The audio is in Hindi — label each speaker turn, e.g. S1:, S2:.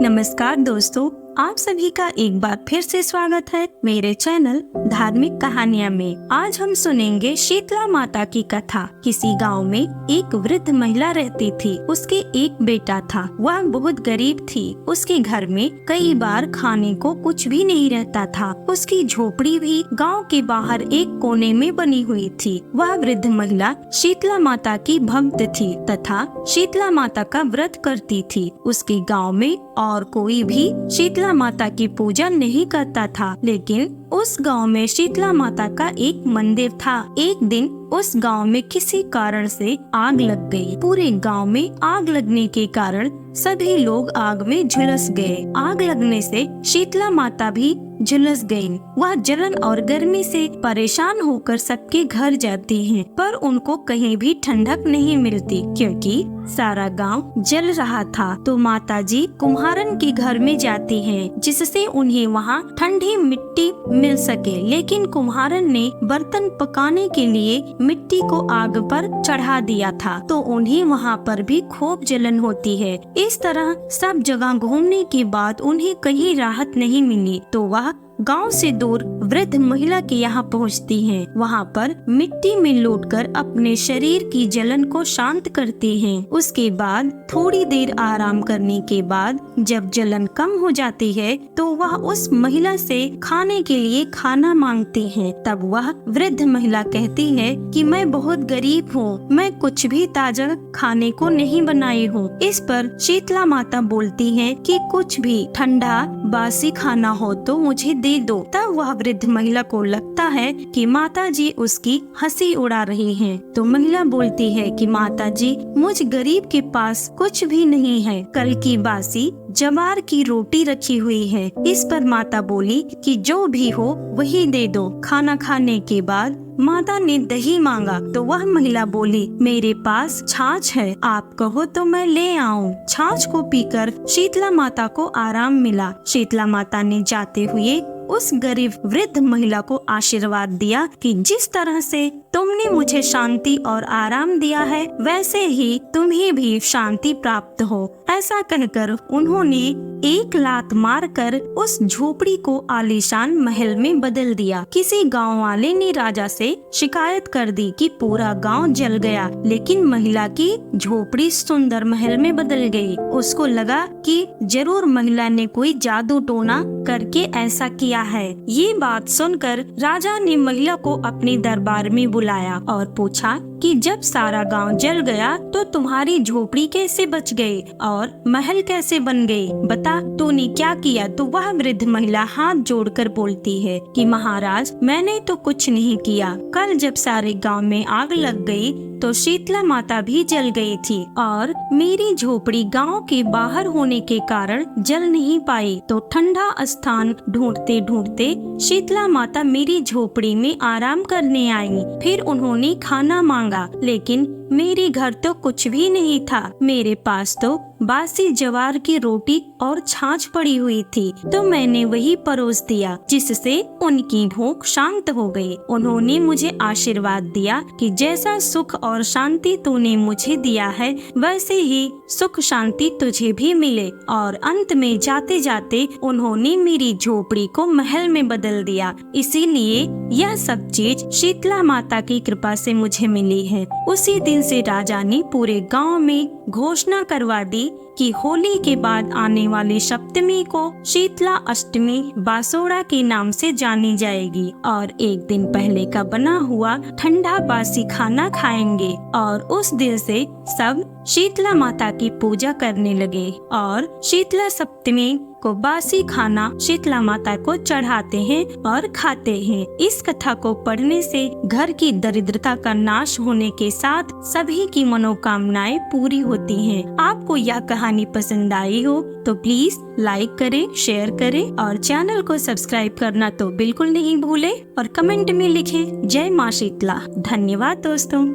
S1: नमस्कार दोस्तों, आप सभी का एक बार फिर से स्वागत है मेरे चैनल धार्मिक कहानियाँ में। आज हम सुनेंगे शीतला माता की कथा। किसी गांव में एक वृद्ध महिला रहती थी। उसके एक बेटा था। वह बहुत गरीब थी। उसके घर में कई बार खाने को कुछ भी नहीं रहता था। उसकी झोपड़ी भी गांव के बाहर एक कोने में बनी हुई थी। वह वृद्ध महिला शीतला माता की भक्त थी तथा शीतला माता का व्रत करती थी। उसके गाँव में और कोई भी शीतला माता की पूजा नहीं करता था, लेकिन उस गांव में शीतला माता का एक मंदिर था। एक दिन उस गांव में किसी कारण से आग लग गई। पूरे गांव में आग लगने के कारण सभी लोग आग में झुलस गए। आग लगने से शीतला माता भी झुलस गई। वह जलन और गर्मी से परेशान होकर सबके घर जाती हैं, पर उनको कहीं भी ठंडक नहीं मिलती क्योंकि सारा गांव जल रहा था। तो माताजी कुम्हारन के घर में जाती हैं, जिससे उन्हें वहां ठंडी मिट्टी मिल सके। लेकिन कुम्हारन ने बर्तन पकाने के लिए मिट्टी को आग पर चढ़ा दिया था, तो उन्हें वहां पर भी खूब जलन होती है। इस तरह सब जगह घूमने के बाद उन्हें कहीं राहत नहीं मिली। तो वह गांव से दूर वृद्ध महिला के यहाँ पहुँचती हैं। वहाँ पर मिट्टी में लौटकर अपने शरीर की जलन को शांत करती हैं। उसके बाद थोड़ी देर आराम करने के बाद जब जलन कम हो जाती है तो वह उस महिला से खाने के लिए खाना मांगती हैं। तब वह वृद्ध महिला कहती है कि मैं बहुत गरीब हूँ, मैं कुछ भी ताजा खाने को नहीं बनाई हूँ। इस पर शीतला माता बोलती है कि कुछ भी ठंडा बासी खाना हो तो मुझे दे दो। तब वह वृद्ध महिला को लगता है कि माताजी उसकी हंसी उड़ा रही हैं। तो महिला बोलती है कि माताजी, मुझ गरीब के पास कुछ भी नहीं है, कल की बासी जवार की रोटी रखी हुई है। इस पर माता बोली कि जो भी हो वही दे दो। खाना खाने के बाद माता ने दही मांगा तो वह महिला बोली, मेरे पास छाछ है, आप कहो तो मैं ले आऊं। छाछ को पीकर शीतला माता को आराम मिला। शीतला माता ने जाते हुए उस गरीब वृद्ध महिला को आशीर्वाद दिया कि जिस तरह से तुमने मुझे शांति और आराम दिया है, वैसे ही तुम्हें भी शांति प्राप्त हो। ऐसा कहकर उन्होंने एक लात मारकर उस झोपड़ी को आलीशान महल में बदल दिया। किसी गांव वाले ने राजा से शिकायत कर दी कि पूरा गांव जल गया, लेकिन महिला की झोपड़ी सुंदर महल में बदल गई। उसको लगा कि जरूर महिला ने कोई जादू टोना करके ऐसा किया है। ये बात सुनकर राजा ने महिला को अपने दरबार में बुलाया और पूछा कि जब सारा गांव जल गया तो तुम्हारी झोपड़ी कैसे बच गई और महल कैसे बन गई, बता तूने क्या किया। तो वह वृद्ध महिला हाथ जोड़कर बोलती है कि महाराज, मैंने तो कुछ नहीं किया। कल जब सारे गांव में आग लग गई तो शीतला माता भी जल गई थी और मेरी झोपड़ी गांव के बाहर होने के कारण जल नहीं पाई। तो ठंडा स्थान ढूंढते ढूंढते शीतला माता मेरी झोपड़ी में आराम करने आई। फिर उन्होंने खाना मांगा, लेकिन मेरे घर तो कुछ भी नहीं था। मेरे पास तो बासी जवार की रोटी और छाछ पड़ी हुई थी, तो मैंने वही परोस दिया, जिससे उनकी भूख शांत हो गई। उन्होंने मुझे आशीर्वाद दिया कि जैसा सुख और शांति तूने मुझे दिया है, वैसे ही सुख शांति तुझे भी मिले। और अंत में जाते जाते उन्होंने मेरी झोपड़ी को महल में बदल दिया। इसीलिए यह सब चीज शीतला माता की कृपा से मुझे मिली है। उसी दिन से राजा ने पूरे गांव में घोषणा करवा दी कि होली के बाद आने वाली सप्तमी को शीतला अष्टमी बासोड़ा के नाम से जानी जाएगी और एक दिन पहले का बना हुआ ठंडा बासी खाना खाएंगे। और उस दिन से सब शीतला माता की पूजा करने लगे और शीतला सप्तमी को बासी खाना शीतला माता को चढ़ाते हैं और खाते हैं। इस कथा को पढ़ने से घर की दरिद्रता का नाश होने के साथ सभी की मनोकामनाएं पूरी होती हैं। आपको यह कहानी पसंद आई हो तो प्लीज लाइक करें, शेयर करें और चैनल को सब्सक्राइब करना तो बिल्कुल नहीं भूले और कमेंट में लिखें जय माँ शीतला। धन्यवाद दोस्तों।